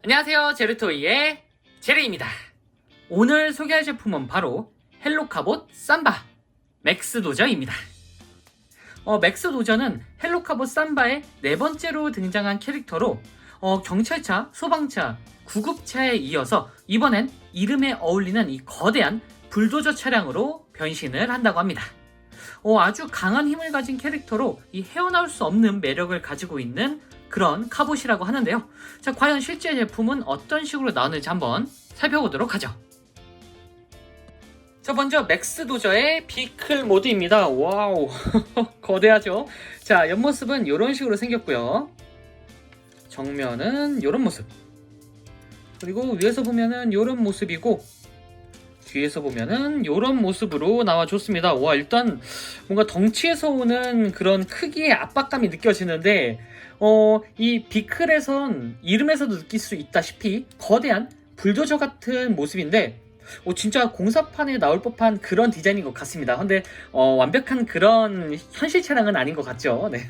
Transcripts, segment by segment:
안녕하세요, 제르토이의 제르입니다. 오늘 소개할 제품은 바로 헬로카봇 삼바 맥스 도저입니다. 맥스 도저는 헬로카봇 삼바의 네 번째로 등장한 캐릭터로 경찰차, 소방차, 구급차에 이어서 이번엔 이름에 어울리는 이 거대한 불도저 차량으로 변신을 한다고 합니다. 아주 강한 힘을 가진 캐릭터로 이 헤어나올 수 없는 매력을 가지고 있는 그런 카봇이라고 하는데요. 자, 과연 실제 제품은 어떤 식으로 나오는지 한번 살펴보도록 하죠. 자, 먼저 맥스 도저의 비클 모드입니다. 와우, 거대하죠? 자, 옆모습은 이런 식으로 생겼고요. 정면은 이런 모습. 그리고 위에서 보면은 이런 모습이고, 뒤에서 보면은 이런 모습으로 나와줬습니다. 와, 일단 뭔가 덩치에서 오는 그런 크기의 압박감이 느껴지는데, 이 비클에선 이름에서도 느낄 수 있다시피 거대한 불도저 같은 모습인데, 진짜 공사판에 나올 법한 그런 디자인인 것 같습니다. 근데 완벽한 그런 현실 차량은 아닌 것 같죠. 네.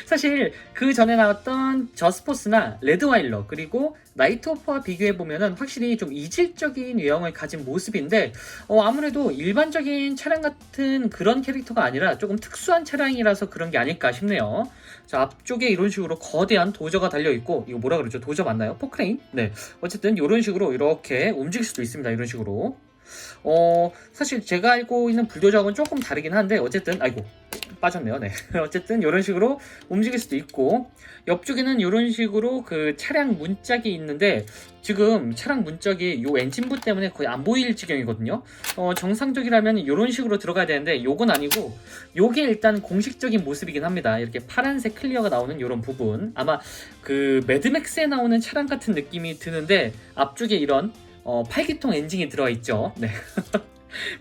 사실 그 전에 나왔던 저스포스나 레드와일러 그리고 나이트오프와 비교해보면 확실히 좀 이질적인 유형을 가진 모습인데, 아무래도 일반적인 차량 같은 그런 캐릭터가 아니라 조금 특수한 차량이라서 그런 게 아닐까 싶네요. 자, 앞쪽에 이런 식으로 거대한 도저가 달려있고, 이거 뭐라 그러죠? 도저 맞나요? 포크레인? 네. 어쨌든 이런 식으로 이렇게 움직일 수도 있습니다. 이런 식으로. 사실 제가 알고 있는 불도저하고는 조금 다르긴 한데, 어쨌든 아이고 빠졌네요. 네. 어쨌든 이런 식으로 움직일 수도 있고, 옆쪽에는 이런 식으로 그 차량 문짝이 있는데, 지금 차량 문짝이 요 엔진부 때문에 거의 안 보일 지경이거든요. 정상적이라면 이런 식으로 들어가야 되는데 요건 아니고, 요게 일단 공식적인 모습이긴 합니다. 이렇게 파란색 클리어가 나오는 이런 부분, 아마 그 매드맥스에 나오는 차량 같은 느낌이 드는데, 앞쪽에 이런 8기통 엔진이 들어가 있죠. 네.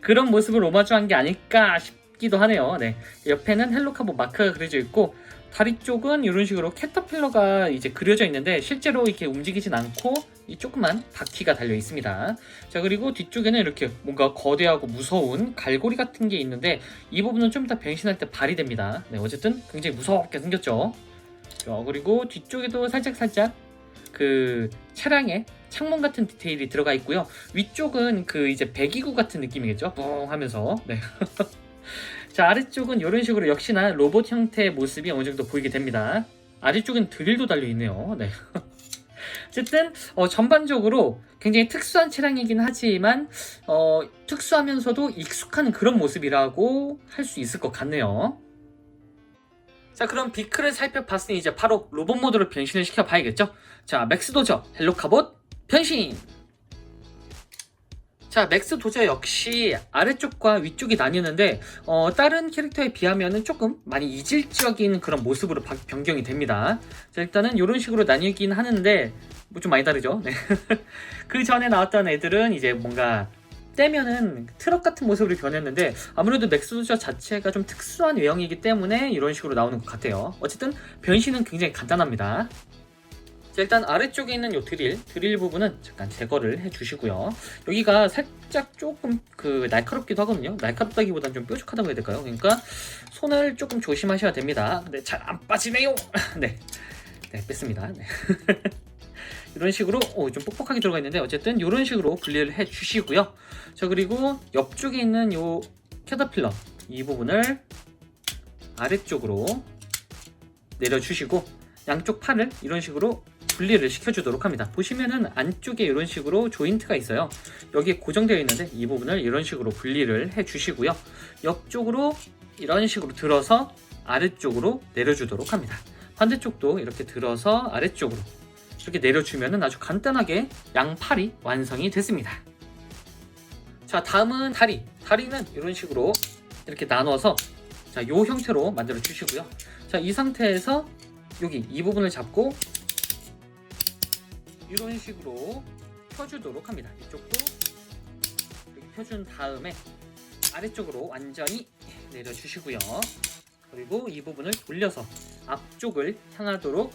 그런 모습을 오마주한 게 아닐까 싶기도 하네요. 네. 옆에는 헬로카봇 마크가 그려져 있고, 다리 쪽은 이런 식으로 캐터필러가 이제 그려져 있는데 실제로 이렇게 움직이진 않고 이 조그만 바퀴가 달려 있습니다. 자, 그리고 뒤쪽에는 이렇게 뭔가 거대하고 무서운 갈고리 같은 게 있는데, 이 부분은 좀 이따 변신할 때 발휘됩니다. 네, 어쨌든 굉장히 무섭게 생겼죠. 자, 그리고 뒤쪽에도 살짝 그 차량에 창문 같은 디테일이 들어가 있고요. 위쪽은 그 이제 배기구 같은 느낌이겠죠? 뿡 하면서. 네. 자, 아래쪽은 이런 식으로 역시나 로봇 형태의 모습이 어느 정도 보이게 됩니다. 아래쪽은 드릴도 달려 있네요. 네. 어쨌든 전반적으로 굉장히 특수한 차량이긴 하지만 특수하면서도 익숙한 그런 모습이라고 할 수 있을 것 같네요. 자, 그럼 비클을 살펴봤으니 이제 바로 로봇 모드로 변신을 시켜봐야겠죠? 자, 맥스 도저 헬로카봇 변신! 자, 맥스 도저 역시 아래쪽과 위쪽이 나뉘는데, 다른 캐릭터에 비하면 조금 많이 이질적인 그런 모습으로 변경이 됩니다. 자, 일단은 이런 식으로 나뉘긴 하는데 뭐 좀 많이 다르죠? 네. 그 전에 나왔던 애들은 이제 뭔가 떼면은 트럭 같은 모습으로 변했는데, 아무래도 맥스 도저 자체가 좀 특수한 외형이기 때문에 이런 식으로 나오는 것 같아요. 어쨌든 변신은 굉장히 간단합니다. 자, 일단 아래쪽에 있는 요 드릴 부분은 잠깐 제거를 해주시고요. 여기가 살짝 조금 그 날카롭기도 하거든요. 날카롭다기보단 좀 뾰족하다고 해야 될까요? 그러니까 손을 조금 조심하셔야 됩니다. 근데 잘 안 빠지네요. 네, 뺐습니다. 네. 이런 식으로 좀 뻑뻑하게 들어가 있는데, 어쨌든 이런 식으로 분리를 해주시고요. 자, 그리고 옆쪽에 있는 요 캐터필러 이 부분을 아래쪽으로 내려주시고, 양쪽 팔을 이런 식으로 분리를 시켜주도록 합니다. 보시면은 안쪽에 이런 식으로 조인트가 있어요. 여기에 고정되어 있는데 이 부분을 이런 식으로 분리를 해주시고요. 옆쪽으로 이런 식으로 들어서 아래쪽으로 내려주도록 합니다. 반대쪽도 이렇게 들어서 아래쪽으로 이렇게 내려주면은 아주 간단하게 양팔이 완성이 됐습니다. 자, 다음은 다리는 이런 식으로 이렇게 나눠서 자, 요 형태로 만들어 주시고요. 자, 이 상태에서 여기 이 부분을 잡고 이런 식으로 펴주도록 합니다. 이쪽도 이렇게 펴준 다음에 아래쪽으로 완전히 내려주시고요. 그리고 이 부분을 돌려서 앞쪽을 향하도록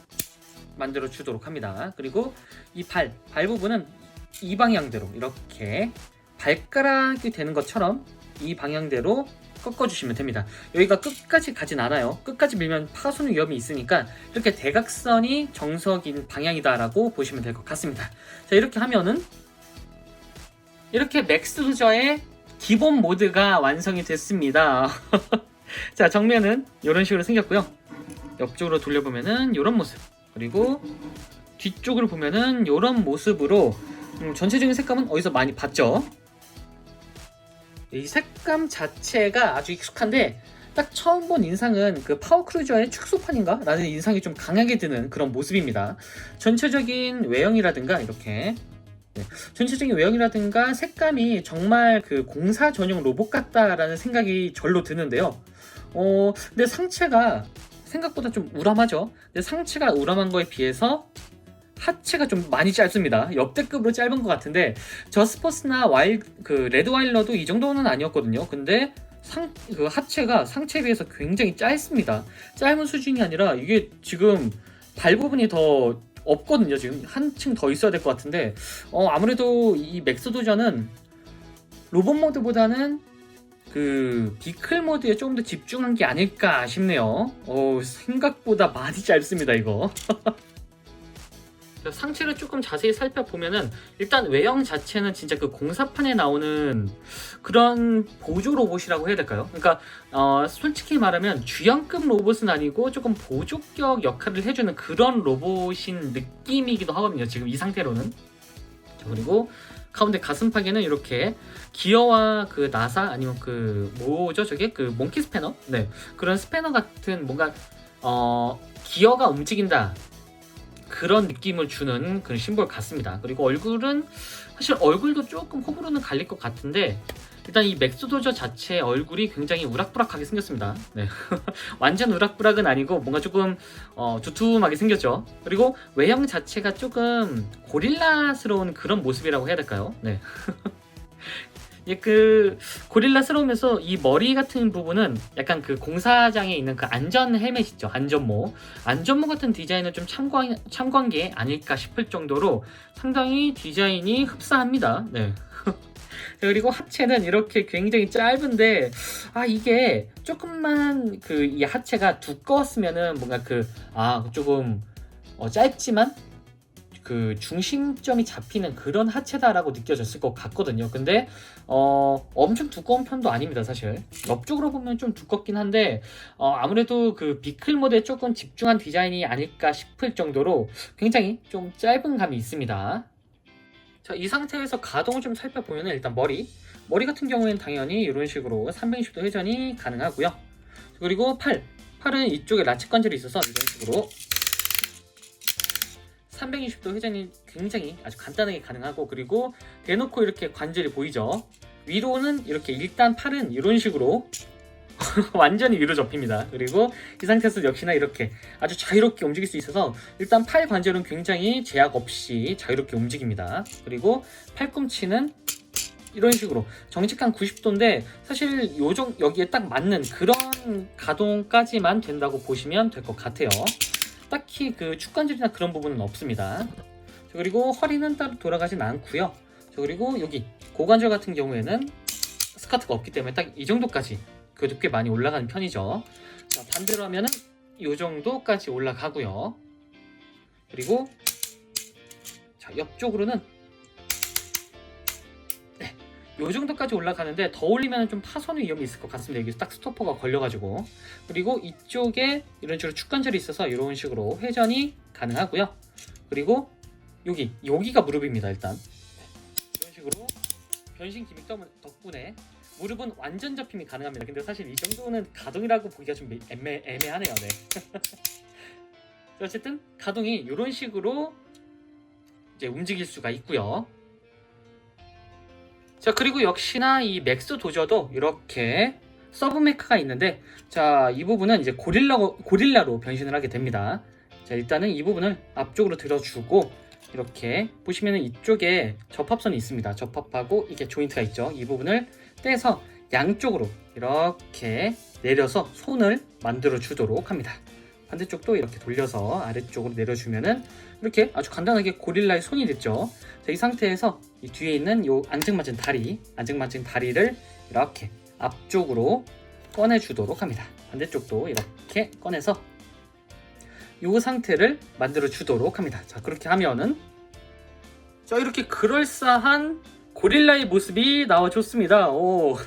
만들어 주도록 합니다. 그리고 이 발 부분은 이 방향대로 이렇게 발가락이 되는 것처럼 이 방향대로 꺾어주시면 됩니다. 여기가 끝까지 가진 않아요. 끝까지 밀면 파손 위험이 있으니까 이렇게 대각선이 정석인 방향이다라고 보시면 될 것 같습니다. 자, 이렇게 하면은 이렇게 맥스 도저의 기본 모드가 완성이 됐습니다. 자, 정면은 이런 식으로 생겼고요. 옆쪽으로 돌려보면은 이런 모습, 그리고 뒤쪽을 보면은 이런 모습으로 전체적인 색감은 어디서 많이 봤죠? 이 색감 자체가 아주 익숙한데 딱 처음 본 인상은 그 파워크루저의 축소판인가? 라는 인상이 좀 강하게 드는 그런 모습입니다. 전체적인 외형이라든가 이렇게 전체적인 외형이라든가 색감이 정말 그 공사 전용 로봇 같다라는 생각이 절로 드는데요. 근데 상체가 생각보다 좀 우람하죠. 근데 상체가 우람한 거에 비해서 하체가 좀 많이 짧습니다. 역대급으로 짧은 것 같은데 저스포스나 레드 와일러도 이 정도는 아니었거든요. 근데 그 하체가 상체에 비해서 굉장히 짧습니다. 짧은 수준이 아니라 이게 지금 발 부분이 더 없거든요. 지금 한층 더 있어야 될 것 같은데 아무래도 이 맥스 도저는 로봇 모드보다는 그 비클 모드에 조금 더 집중한 게 아닐까 싶네요. 생각보다 많이 짧습니다 이거. 상체를 조금 자세히 살펴보면은 일단 외형 자체는 진짜 그 공사판에 나오는 그런 보조 로봇이라고 해야 될까요? 그러니까 솔직히 말하면 주연급 로봇은 아니고 조금 보조격 역할을 해주는 그런 로봇인 느낌이기도 하거든요. 지금 이 상태로는. 그리고 가운데 가슴팍에는 이렇게 기어와 그 나사 아니면 그 뭐죠 저게 그 몽키 스패너? 네, 그런 스패너 같은 뭔가 기어가 움직인다 그런 느낌을 주는 그런 심볼 같습니다. 그리고 얼굴은 사실 얼굴도 조금 호불호는 갈릴 것 같은데 일단 이 맥스 도저 자체 얼굴이 굉장히 우락부락하게 생겼습니다. 네. 완전 우락부락은 아니고 뭔가 조금 두툼하게 생겼죠. 그리고 외형 자체가 조금 고릴라스러운 그런 모습이라고 해야 될까요? 네. 그 고릴라스러우면서 이 머리 같은 부분은 약간 그 공사장에 있는 그 안전 헬멧 있죠. 안전모 같은 디자인을 좀 참고한 게 아닐까 싶을 정도로 상당히 디자인이 흡사합니다. 네. 그리고 하체는 이렇게 굉장히 짧은데 이게 조금만 그 이 하체가 두꺼웠으면은 뭔가 조금 짧지만 그 중심점이 잡히는 그런 하체다라고 느껴졌을 것 같거든요. 근데 엄청 두꺼운 편도 아닙니다. 사실 옆쪽으로 보면 좀 두껍긴 한데 아무래도 그 비클 모드에 조금 집중한 디자인이 아닐까 싶을 정도로 굉장히 좀 짧은 감이 있습니다. 자, 이 상태에서 가동을 좀 살펴보면 일단 머리 같은 경우에는 당연히 이런 식으로 360도 회전이 가능하고요. 그리고 팔은 이쪽에 라치 관절이 있어서 이런 식으로 360도 회전이 굉장히 아주 간단하게 가능하고, 그리고 대놓고 이렇게 관절이 보이죠. 위로는 이렇게 일단 팔은 이런 식으로 완전히 위로 접힙니다. 그리고 이 상태에서 역시나 이렇게 아주 자유롭게 움직일 수 있어서 일단 팔 관절은 굉장히 제약 없이 자유롭게 움직입니다. 그리고 팔꿈치는 이런 식으로 정직한 90도인데 사실 여기에 딱 맞는 그런 가동까지만 된다고 보시면 될 것 같아요. 딱히 그 축관절이나 그런 부분은 없습니다. 그리고 허리는 따로 돌아가진 않고요. 그리고 여기 고관절 같은 경우에는 스카트가 없기 때문에 딱 이 정도까지 그래도 꽤 많이 올라가는 편이죠. 자, 반대로 하면은 이 정도까지 올라가고요. 그리고 자, 옆쪽으로는 이 정도까지 올라가는데 더 올리면 좀 파손 위험이 있을 것 같습니다. 여기 딱 스토퍼가 걸려가지고. 그리고 이쪽에 이런 식으로 축관절이 있어서 이런 식으로 회전이 가능하고요. 그리고 여기가 무릎입니다. 일단 이런 식으로 변신 기믹 덕분에 무릎은 완전 접힘이 가능합니다. 근데 사실 이 정도는 가동이라고 보기가 좀 애매하네요. 네. 어쨌든 가동이 이런 식으로 이제 움직일 수가 있고요. 자, 그리고 역시나 이 맥스 도저도 이렇게 서브메카가 있는데, 자, 이 부분은 이제 고릴라로 변신을 하게 됩니다. 자, 일단은 이 부분을 앞쪽으로 들어주고, 이렇게 보시면은 이쪽에 접합선이 있습니다. 접합하고 이게 조인트가 있죠. 이 부분을 떼서 양쪽으로 이렇게 내려서 손을 만들어 주도록 합니다. 반대쪽도 이렇게 돌려서 아래쪽으로 내려주면은 이렇게 아주 간단하게 고릴라의 손이 됐죠. 자, 이 상태에서 이 뒤에 있는 요 앙증맞은 다리를 이렇게 앞쪽으로 꺼내주도록 합니다. 반대쪽도 이렇게 꺼내서 이 상태를 만들어 주도록 합니다. 자, 그렇게 하면은 자, 이렇게 그럴싸한 고릴라의 모습이 나와줬습니다. 오.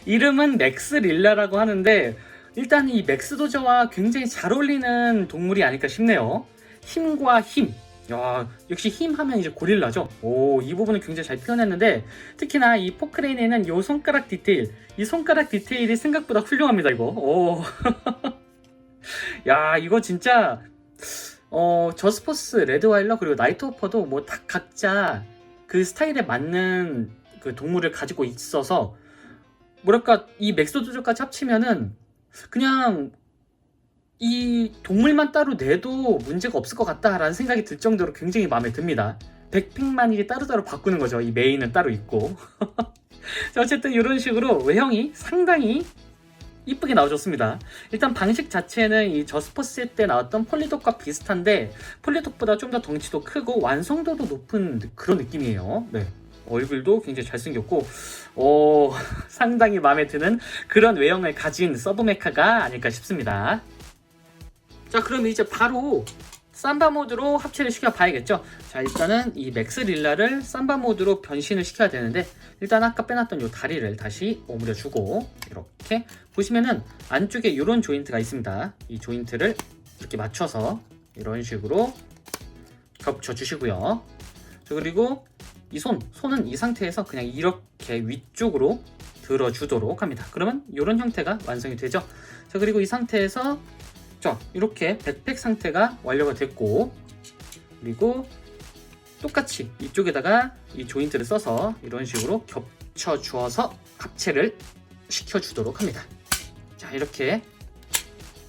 이름은 맥스 릴라라고 하는데 일단 이 맥스 도저와 굉장히 잘 어울리는 동물이 아닐까 싶네요. 힘과 힘. 야, 역시 힘 하면 이제 고릴라죠. 오, 이 부분을 굉장히 잘 표현했는데 특히나 이 포크레인에는 이 손가락 디테일, 이 손가락 디테일이 생각보다 훌륭합니다. 이거. 오. 야, 이거 진짜 저스포스, 레드와일러 그리고 나이트호퍼도 뭐 딱 각자 그 스타일에 맞는 그 동물을 가지고 있어서 뭐랄까 이 맥스도저까지 합치면은 그냥 이 동물만 따로 내도 문제가 없을 것 같다라는 생각이 들 정도로 굉장히 마음에 듭니다. 백팩만 이게 따로따로 바꾸는 거죠. 이 메인은 따로 있고. 자, 어쨌든 이런 식으로 외형이 상당히 이쁘게 나와줬습니다. 일단 방식 자체는 이 저스포스 때 나왔던 폴리독과 비슷한데 폴리독보다 좀 더 덩치도 크고 완성도도 높은 그런 느낌이에요. 네. 얼굴도 굉장히 잘생겼고 상당히 마음에 드는 그런 외형을 가진 서브메카가 아닐까 싶습니다. 자, 그럼 이제 바로 삼바 모드로 합체를 시켜 봐야겠죠. 자, 일단은 이 맥스 릴라를 삼바 모드로 변신을 시켜야 되는데 일단 아까 빼놨던 이 다리를 다시 오므려 주고 이렇게 보시면은 안쪽에 이런 조인트가 있습니다. 이 조인트를 이렇게 맞춰서 이런 식으로 겹쳐 주시고요. 자, 그리고 이 손은 이 상태에서 그냥 이렇게 위쪽으로 들어주도록 합니다. 그러면 이런 형태가 완성이 되죠. 자, 그리고 이 상태에서 자, 이렇게 백팩 상태가 완료가 됐고 그리고 똑같이 이쪽에다가 이 조인트를 써서 이런 식으로 겹쳐 주어서 합체를 시켜주도록 합니다. 자, 이렇게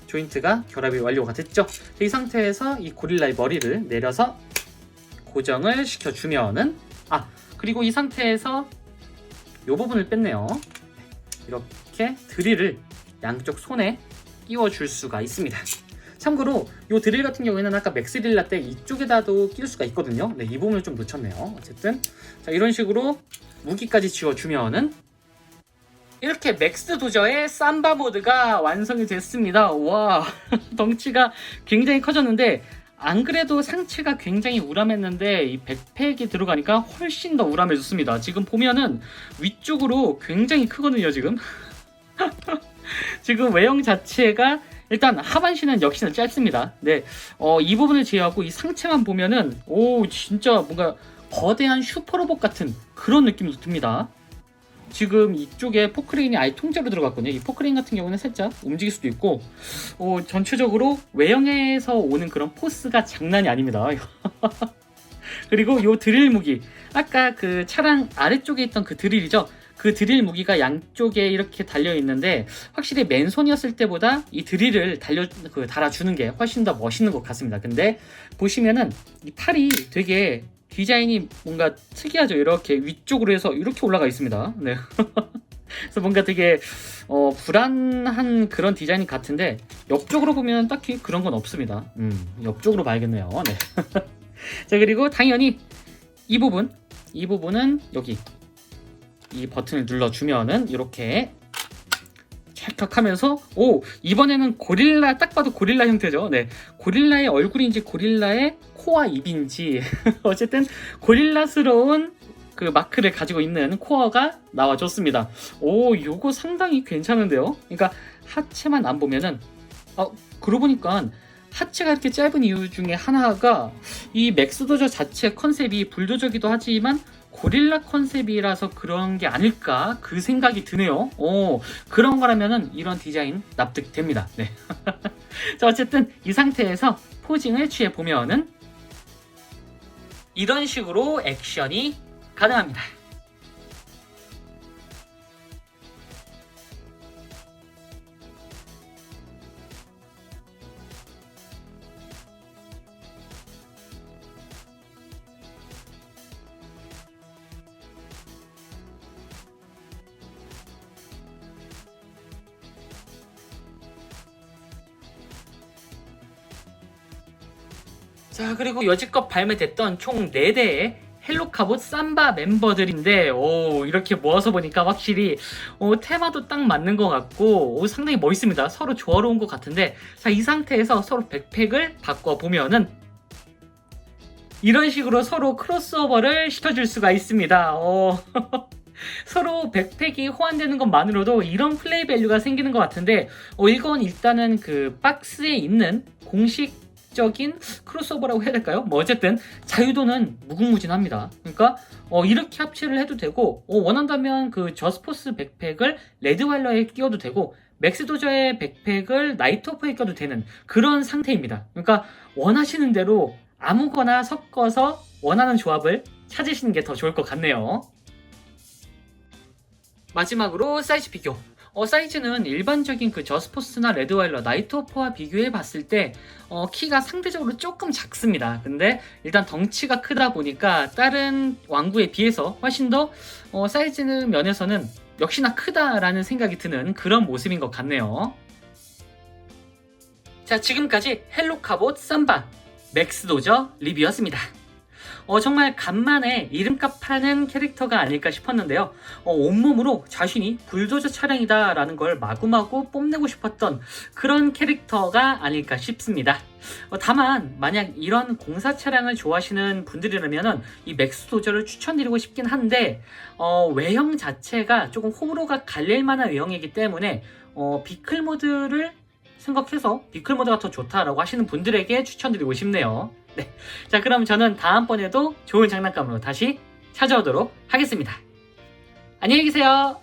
조인트가 결합이 완료가 됐죠. 이 상태에서 이 고릴라의 머리를 내려서 고정을 시켜주면은 그리고 이 상태에서 이 부분을 뺐네요. 이렇게 드릴을 양쪽 손에 끼워줄 수가 있습니다. 참고로 이 드릴 같은 경우에는 아까 맥스릴라 때 이쪽에다도 끼울 수가 있거든요. 네, 이 부분을 좀 놓쳤네요. 어쨌든 자, 이런 식으로 무기까지 지워주면은 이렇게 맥스 도저의 삼바 모드가 완성이 됐습니다. 와, 덩치가 굉장히 커졌는데 안 그래도 상체가 굉장히 우람했는데 이 백팩이 들어가니까 훨씬 더 우람해졌습니다. 지금 보면은 위쪽으로 굉장히 크거든요. 지금 지금 외형 자체가 일단 하반신은 역시나 짧습니다. 네, 이 부분을 제외하고 이 상체만 보면은 오, 진짜 뭔가 거대한 슈퍼로봇 같은 그런 느낌이 듭니다. 지금 이쪽에 포크레인이 아예 통째로 들어갔거든요. 이 포크레인 같은 경우는 살짝 움직일 수도 있고 전체적으로 외형에서 오는 그런 포스가 장난이 아닙니다. 그리고 이 드릴 무기 아까 그 차량 아래쪽에 있던 그 드릴이죠. 그 드릴 무기가 양쪽에 이렇게 달려 있는데 확실히 맨손이었을 때보다 이 드릴을 달아주는 게 훨씬 더 멋있는 것 같습니다. 근데 보시면은 이 팔이 되게 디자인이 뭔가 특이하죠. 이렇게 위쪽으로 해서 이렇게 올라가 있습니다. 네. 그래서 뭔가 되게 불안한 그런 디자인 같은데 옆쪽으로 보면 딱히 그런 건 없습니다. 옆쪽으로 봐야겠네요. 네. 자, 그리고 당연히 이 부분은 여기 이 버튼을 눌러주면은 이렇게 찰칵하면서 이번에는 고릴라, 딱 봐도 고릴라 형태죠. 네, 고릴라의 얼굴인지 고릴라의 코와 입인지 어쨌든 고릴라스러운 그 마크를 가지고 있는 코어가 나와줬습니다. 요거 상당히 괜찮은데요. 그러니까 하체만 안 보면은 그러고 보니까 하체가 이렇게 짧은 이유 중에 하나가 이 맥스도저 자체 컨셉이 불도저기도 하지만 고릴라 컨셉이라서 그런 게 아닐까 그 생각이 드네요. 그런 거라면은 이런 디자인 납득됩니다. 네. 자, 어쨌든 이 상태에서 포징을 취해 보면은 이런 식으로 액션이 가능합니다. 자, 그리고 여지껏 발매됐던 총 4대의 헬로카봇 삼바 멤버들인데 이렇게 모아서 보니까 확실히 테마도 딱 맞는 것 같고 상당히 멋있습니다. 서로 조화로운 것 같은데, 자, 이 상태에서 서로 백팩을 바꿔보면은 이런 식으로 서로 크로스오버를 시켜줄 수가 있습니다. 서로 백팩이 호환되는 것만으로도 이런 플레이 밸류가 생기는 것 같은데, 이건 일단은 그 박스에 있는 공식적인 크로스오버라고 해야 될까요? 뭐 어쨌든 자유도는 무궁무진합니다. 그러니까 이렇게 합체를 해도 되고, 원한다면 그 저스포스 백팩을 레드와일러에 끼워도 되고, 맥스도저의 백팩을 나이트오프에 껴도 되는 그런 상태입니다. 그러니까 원하시는 대로 아무거나 섞어서 원하는 조합을 찾으시는 게 더 좋을 것 같네요. 마지막으로 사이즈 비교. 사이즈는 일반적인 그 저스포스나 레드와일러, 나이트오프와 비교해 봤을 때 키가 상대적으로 조금 작습니다. 근데 일단 덩치가 크다 보니까 다른 왕구에 비해서 훨씬 더 사이즈 면에서는 역시나 크다라는 생각이 드는 그런 모습인 것 같네요. 자, 지금까지 헬로카봇 삼바 맥스도저 리뷰였습니다. 정말 간만에 이름값 하는 캐릭터가 아닐까 싶었는데요. 온몸으로 자신이 불도저 차량이다 라는 걸 마구마구 뽐내고 싶었던 그런 캐릭터가 아닐까 싶습니다. 다만 만약 이런 공사 차량을 좋아하시는 분들이라면 이 맥스도저를 추천드리고 싶긴 한데, 외형 자체가 조금 호불호가 갈릴 만한 외형이기 때문에 비클 모드를 생각해서 비클 모드가 더 좋다라고 하시는 분들에게 추천드리고 싶네요. 네. 자, 그럼 저는 다음번에도 좋은 장난감으로 다시 찾아오도록 하겠습니다. 안녕히 계세요.